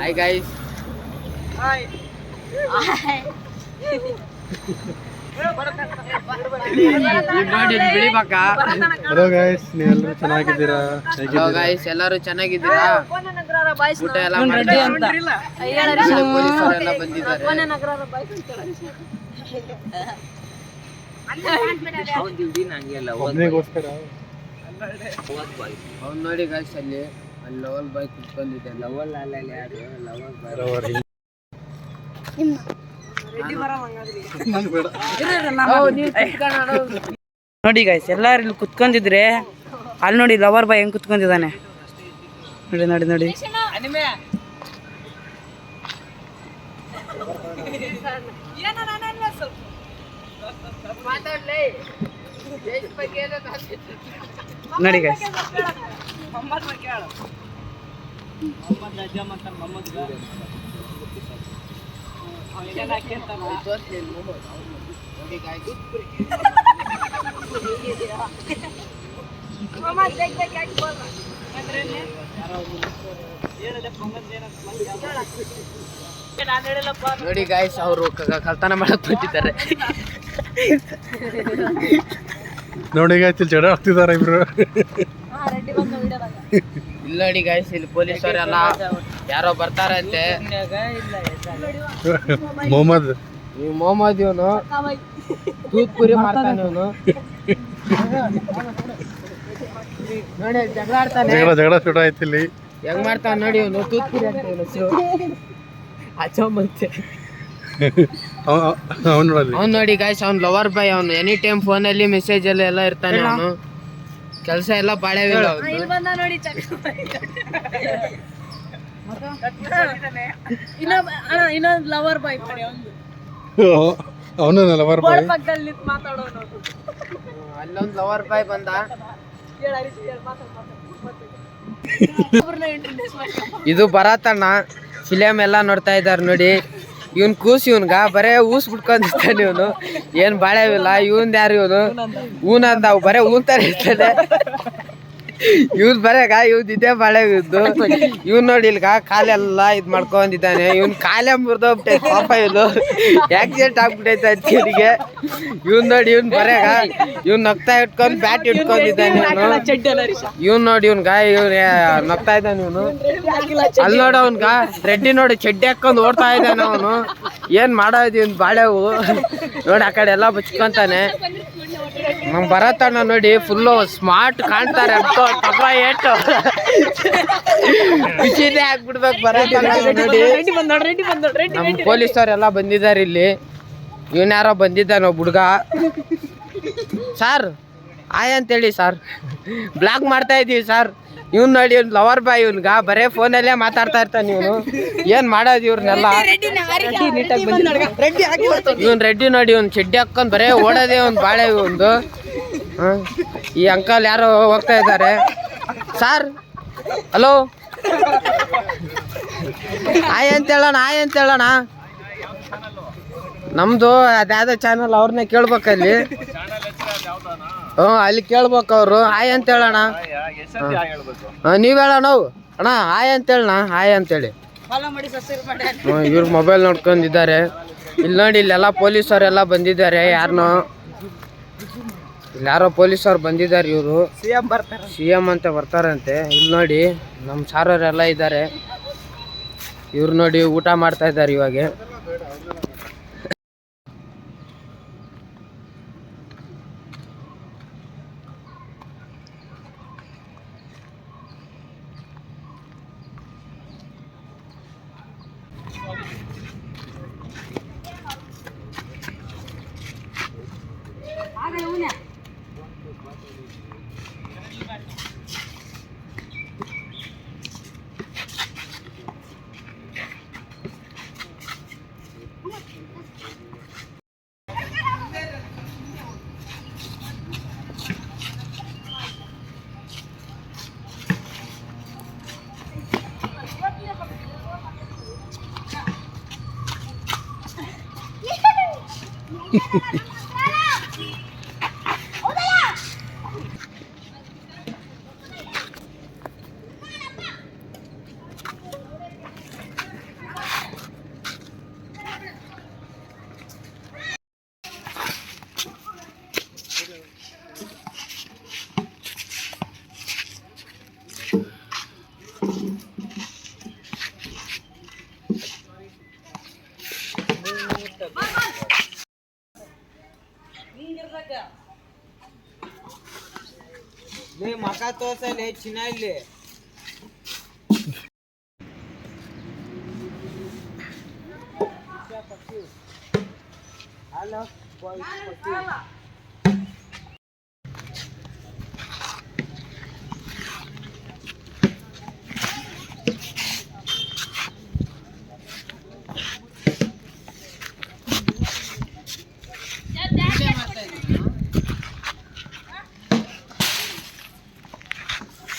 Hi guys. Hello guys, ನೀವೆಲ್ಲರೂ ಚೆನ್ನಾಗಿದ್ದೀರಾ? Hello guys, ಎಲ್ಲರೂ ಚೆನ್ನಾಗಿದ್ದೀರಾ? ಊಟ ಎಲ್ಲ ಪೊಲೀಸರೆಲ್ಲ ಬಂದಿದ್ದಾರೆ. ಅವ್ನು ನೋಡಿ ಗೈಸ್, ಅಲ್ಲಿ ಲವಲ್ ಬಾಯ್ ಕುತ್ಕೊಂಡಿದ್ದೆ. ಲವಲ್ ಅಲ್ಲ ಯಾರು ಲವಲ್ ಬಾಯ್. ನೋಡಿ ಗೈಸ್, ಎಲ್ಲಾರು ಇಲ್ಲಿ ಕುತ್ಕೊಂಡಿದ್ರೆ ಅಲ್ಲಿ ನೋಡಿ ಲವರ್ ಬಾಯ್ ಹೆಂಗ್ ಕುತ್ಕೊಂಡಿದ್ದಾನೆ ನೋಡಿ ನೋಡಿ ನೋಡಿ. ನೋಡಿ ಗೈಸ್, ನೋಡಿ ಗಾಯ್ಸ್, ಅವರು ಕಳ್ತನ ಮಾಡಕ್ ಬಂದಿದ್ದಾರೆ. ನೋಡಿ ಗಾಯ್ಸ್, ಇಲ್ಲಿ ಜಡ ಆಗ್ತಿದ್ದಾರೆ ಇಬ್ರು. ಇಲ್ಲಿ ನೋಡಿ ಗಾಯ್ಸ್, ಇಲ್ಲಿ ಪೊಲೀಸರೆಲ್ಲ ಯಾರೋ ಬರ್ತಾರಂತೆ. ಮೊಹಮ್ಮದ್ ಇವನು ತೂತ್ ಪುರಿ ಮಾಡ್ತಾನೆ. ಇವನು ನೋಡಿ ಜಗಳ ಆಡ್ತಾನೆ. ಜಗಳ ಶುರು ಆಯ್ತು ಇಲ್ಲಿ. ಹೆಂಗ್ ಮಾಡ್ತಾನೆ ನೋಡಿ ಇವನು, ತೂತ್ ಪುರಿ ಅಂತ ಅವ್ನು ನೋಡಿ ಗಾಯ್ಸ್, ಅವ್ನು ಲವರ್ ಬಾಯ್. ಅವನು ಎನಿ ಟೈಮ್ ಫೋನಲ್ಲಿ ಮೆಸೇಜ್ ಅಲ್ಲಿ ಎಲ್ಲ ಇರ್ತಾನೆ. ಅವನು ಕೆಲಸ ಎಲ್ಲ ಬಾಳೆವಿಲ್ಲ. ಇನ್ನೊಂದು ಲವರ್ ಬಾಯ್ ಅವನು ಲವರ್ ಬಾಯ್. ಅಲ್ಲೊಂದು ಲವರ್ ಬಾಯ್ ಬಂದ. ಇದು ಭರತಣ್ಣ ಫಿಲಮ್ ಎಲ್ಲ ನೋಡ್ತಾ ಇದ್ದಾರೆ ನೋಡಿ. ಇವನ್ ಕೂಸ್ ಇವನ್ಗ ಬರೇ ಊಸ್ ಬಿಟ್ಕೊಂಡಿರ್ತಾನೆ. ಇವನು ಏನ್ ಬಾಳೆವಿಲ್ಲ. ಇವನ್ ಯಾರು ಇವನು? ಊನಂದ ಬರೇ ಊನ್ತಾನೆ ಇರ್ತಾನೆ. ಇವ್ನ್ ಬರೇಗ ಇವ್ದು ಇದೇ ಬಾಳೆ ಇದ್ದು. ಇವ್ನ್ ನೋಡಿ ಇಲ್ಗ ಕಾಲೆಲ್ಲ ಇದ್ ಮಾಡ್ಕೊಂಡಿದ್ದಾನೆ. ಇವ್ನ್ ಕಾಲೇ ಮುರಿದೋಗ್ಬಿಟ್ಟೈತೆ ಪಾಪ. ಇವನು ಆಕ್ಸಿಡೆಂಟ್ ಆಗ್ಬಿಟ್ಟೈತೆ ಅದಕ್ಕೆ. ಇವ್ನ್ ನೋಡಿ ಇವ್ನ್ ಬರೇಗ ಇವ್ನ್ ನಗ್ತಾ ಇಟ್ಕೊಂಡ್ ಬ್ಯಾಟ್ ಇಟ್ಕೊಂಡಿದ್ದಾನೆ. ಇವ್ನ್ ನೋಡಿ ಇವ್ನ್ಗ ಇವ್ನ ನಗ್ತಾ ಇದ್ದಾನೆ. ಇವನು ಅಲ್ಲಿ ನೋಡ ಅವನ್ಗ ರೆಡ್ಡಿ ನೋಡಿ ಚಡ್ಡಿ ಹಾಕೊಂಡ್ ಓಡ್ತಾ ಇದ್ದಾನೆ. ಅವನು ಏನ್ ಮಾಡೋದು ಇವ್ನ್ ಬಾಳೆವು ನೋಡಿ. ಆ ಕಡೆ ಎಲ್ಲ ಬಚ್ಕೊಂತಾನೆ. ನಮ್ ಭರತಣ್ಣ ನೋಡಿ ಫುಲ್ಲು ಸ್ಮಾರ್ಟ್ ಕಾಣ್ತಾರೆ. ಏಟು ಖುಷಿನೇ ಆಗ್ಬಿಡ್ಬೇಕು ಭರತಣ್ಣ ನೋಡಿ. ನಮ್ ಪೊಲೀಸರೆಲ್ಲ ಬಂದಿದ್ದಾರೆ ಇಲ್ಲಿ. ಇವನ್ ಯಾರೋ ಬಂದಿದ್ದಾನ ಒಬ್ಬ ಹುಡ್ಗ. ಸಾರ್ ಆಯ್ ಅಂತೇಳಿ ಸಾರ್, ಬ್ಲಾಗ್ ಮಾಡ್ತಾ ಇದೀವಿ ಸಾರ್. ಇವ್ನ್ ನೋಡಿ ಇವ್ನು ಲವರ್ ಬಾಯ್. ಇವ್ನ್ಗ ಬರೇ ಫೋನಲ್ಲೇ ಮಾತಾಡ್ತಾ ಇರ್ತಾನೆ. ಇವನು ಏನ್ ಮಾಡೋದು ಇವ್ರನ್ನೆಲ್ಲ. ಇವನ್ ರೆಡ್ಡಿ ನೋಡಿ ಇವ್ನು ಚಡ್ಡಿ ಹಾಕೊಂಡ್ ಬರೇ ಓಡೋದೇ ಒಂದು ಬಾಳೆ ಒಂದು. ಈ ಅಂಕಲ್ ಯಾರೋ ಹೋಗ್ತಾ ಇದ್ದಾರೆ. ಸಾರ್ ಹಲೋ, ಆಯ್ ಅಂತ ಹೇಳೋಣ. ನಮ್ದು ಅದ್ಯಾವ್ದೋ ಚಾನಲ್, ಅವ್ರನ್ನೇ ಕೇಳ್ಬೇಕಲ್ಲಿ. ಅಲ್ಲಿ ಕೇಳ್ಬೇಕು ಅವರು. ಆಯ್ ಅಂತ ಹೇಳೋಣ. ನೀವ್ ಹೇಳೋಣ ಅಣ್ಣ, ಆಯ್ ಅಂತ ಹೇಳೋಣ. ಆಯ್ ಅಂತೇಳಿ ಇವ್ರು ಮೊಬೈಲ್ ನೋಡ್ಕೊಂಡಿದ್ದಾರೆ. ಇಲ್ಲಿ ನೋಡಿ, ಇಲ್ಲೆಲ್ಲ ಪೊಲೀಸರೆಲ್ಲ ಬಂದಿದ್ದಾರೆ. ಯಾರೋ ಪೊಲೀಸರು ಬಂದಿದ್ದಾರೆ. ಇವರು CM ಅಂತ ಬರ್ತಾರಂತೆ. ಇಲ್ಲಿ ನೋಡಿ ನಮ್ಮ ಸಾರವರೆಲ್ಲ ಇದ್ದಾರೆ. ಇವ್ರು ನೋಡಿ ಊಟ ಮಾಡ್ತಾ ಇದ್ದಾರೆ ಇವಾಗ. ಮಕ ತೋರ್ಸಲಿ ಚಿನ್ನ ಇಲ್ಲಿ ಹಲೋ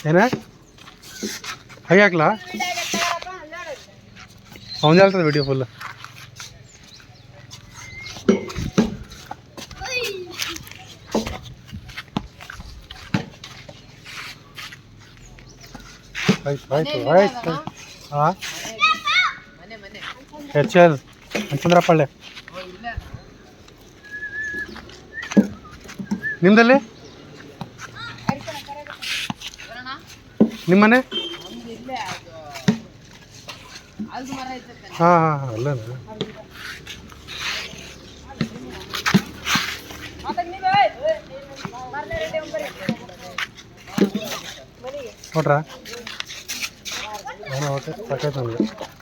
ಏನ ಹಾಗೆ ಹಾಕ್ಲಾ ಅವನೇ ಹೇಳ್ತದೆ ವಿಡಿಯೋ ಫುಲ್ ಆಯ್ತು ಹಾಂ ಹೆಚ್ಚಲ್ ಅಂತಂದ್ರಪ್ಪಳ್ಳೆ ನಿಮ್ದಲ್ಲಿ ನಿಮ್ಮನೆ ಹಾಂ ಹಾಂ ಅಲ್ಲ ನೋಡ್ರಾ ಸಾಕಾಯ್ತು ನನಗೆ